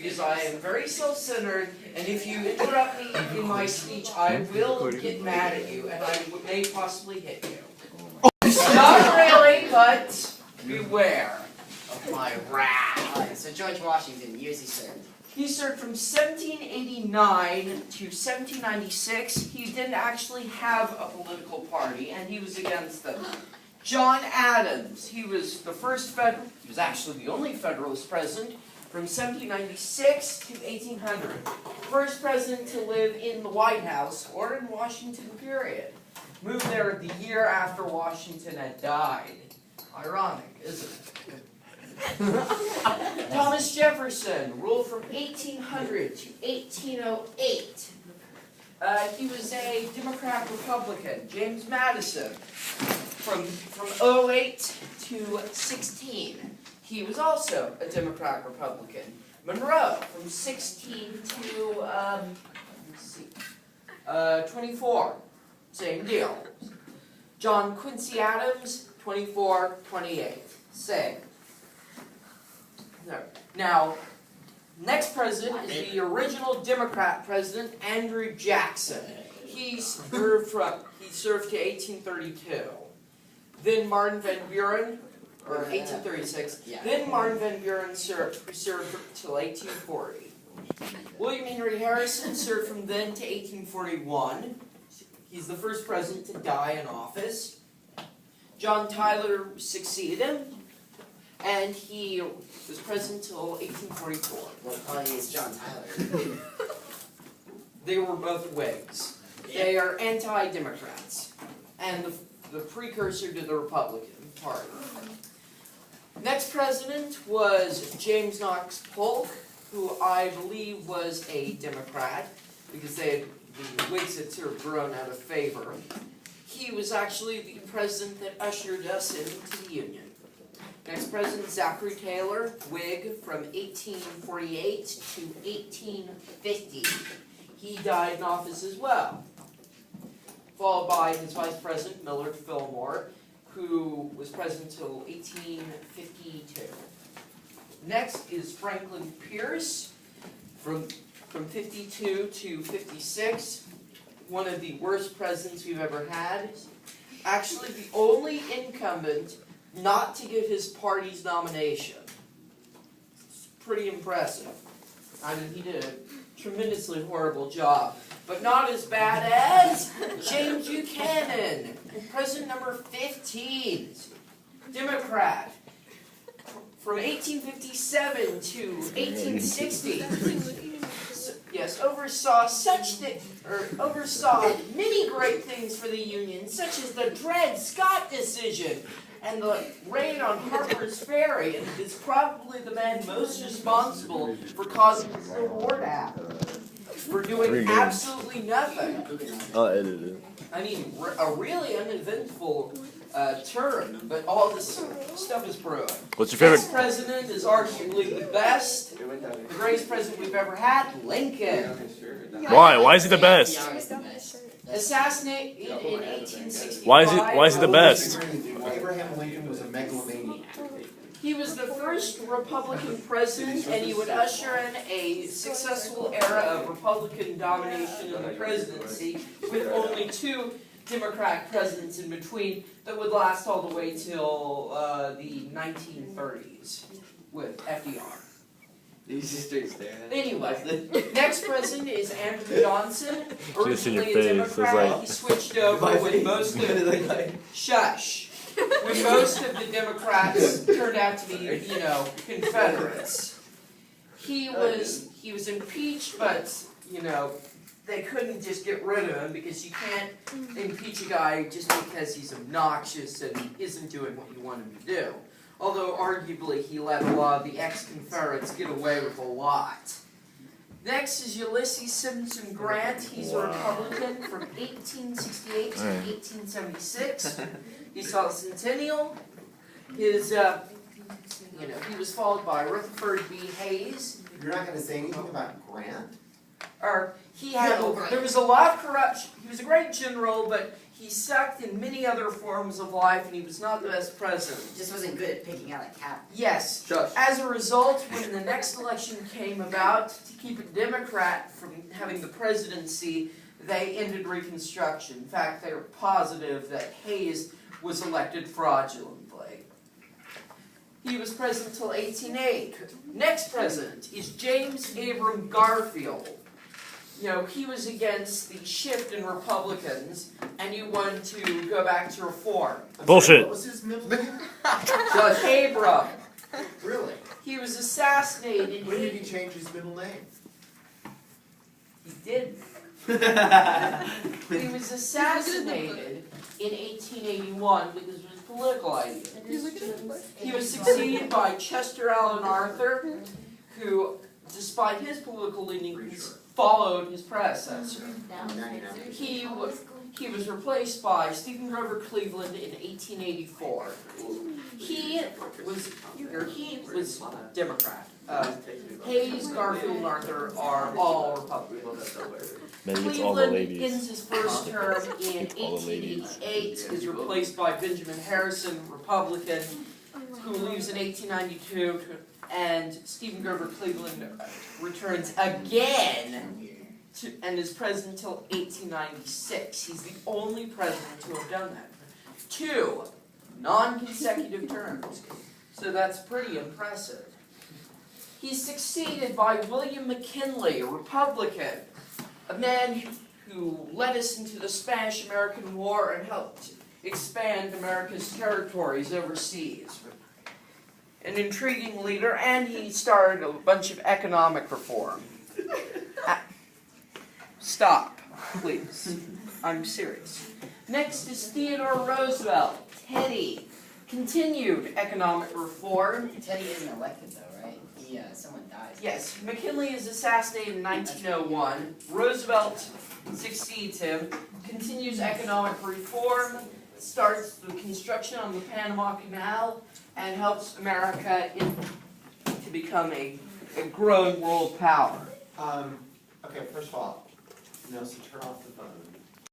because I am very self-centered, and if you interrupt me in my speech, I will get mad at you, and I may possibly hit you. Not really, but beware of my wrath. Alright, so George Washington, years he served. He served from 1789 to 1796. He didn't actually have a political party, and he was against them. John Adams, he was actually the only Federalist president from 1796 to 1800. First president to live in the White House or in Washington, period. Moved there the year after Washington had died. Ironic, isn't it? Thomas Jefferson ruled from 1800 to 1808. He was a Democrat-Republican. James Madison from 08 to 16. He was also a Democrat-Republican. Monroe from 16 to 24. Same deal. John Quincy Adams, 24, 28. Same. Now, next president is the original Democrat president, Andrew Jackson. He served to 1832. Then Martin Van Buren, or 1836. Then Martin Van Buren served till 1840. William Henry Harrison served from then to 1841. He's the first president to die in office. John Tyler succeeded him, and he was president until 1844. What party is John Tyler? They were both Whigs. They are anti-Democrats, and the precursor to the Republican Party. Next president was James Knox Polk, who I believe was a Democrat, because the Whigs had sort of grown out of favor. He was actually the president that ushered us into the Union. Next president, Zachary Taylor, Whig, from 1848 to 1850. He died in office as well. Followed by his vice president, Millard Fillmore, who was president until 1852. Next is Franklin Pierce, from 52 to 56. One of the worst presidents we've ever had. Actually, the only incumbent not to give his party's nomination. It's pretty impressive. I mean, he did a tremendously horrible job. But not as bad as James Buchanan, president number 15, Democrat. From 1857 to 1860. Yes, oversaw many great things for the Union, such as the Dred Scott decision and the raid on Harper's Ferry, and is probably the man most responsible for causing the Civil War to happen, for doing absolutely nothing. I'll edit it. I mean, a really uneventful term, but all this stuff is proven. What's your favorite? This president is arguably the best, the greatest president we've ever had, Lincoln. Why? Why is he the best? Assassinated in 1865. Why is he the best? Abraham Lincoln was a megalomaniac. He was the first Republican president, and he would usher in a successful era of Republican domination in the presidency, with only 2 Democrat presidents in between that would last all the way till the 1930s with FDR. Anyway, next president is Andrew Johnson, originally a Democrat. He switched over when most of the Democrats turned out to be, Confederates. He was impeached, but they couldn't just get rid of him, because you can't impeach a guy just because he's obnoxious and isn't doing what you want him to do. Although, arguably, he let a lot of the ex-Confederates get away with a lot. Next is Ulysses Simpson Grant. He's a Republican from 1868 to 1876. He saw the Centennial. He was followed by Rutherford B. Hayes. You're not going to say anything about Grant? There was a lot of corruption. He was a great general, but He sucked in many other forms of life, and he was not the best president. He just wasn't good at picking out a cap. Yes. As a result, when the next election came about, to keep a Democrat from having the presidency, they ended Reconstruction. In fact, they were positive that Hayes was elected fraudulently. He was president until 1880. Next president is James Abram Garfield. You know, he was against the shift in Republicans, and he wanted to go back to reform. Bullshit. What was his middle name? Abram. Really? He was assassinated. When did he change his middle name? He did. He was assassinated in 1881 because of his political ideas. He was succeeded by Chester Alan Arthur, who, despite his political leanings, followed his predecessor. He was replaced by Stephen Grover Cleveland in 1884. He was Democrat. Hayes, Garfield, and Arthur are all Republicans. Maybe it's all the Cleveland ladies. ends his first term in All the ladies. 1888, is replaced by Benjamin Harrison, Republican, who leaves in 1892, and Stephen Grover Cleveland returns again and is president until 1896. He's the only president to have done that. 2 non-consecutive terms. So that's pretty impressive. He's succeeded by William McKinley, a Republican, a man who led us into the Spanish-American War and helped expand America's territories overseas. An intriguing leader, and he started a bunch of economic reform. Stop, please. I'm serious. Next is Theodore Roosevelt. Teddy. Continued economic reform. Teddy isn't elected though, right? Someone dies. Yes, McKinley is assassinated in 1901. Roosevelt succeeds him, continues economic reform, starts the construction on the Panama Canal, and helps America to become a growing world power. Okay, first of all, Nelson, turn off the phone.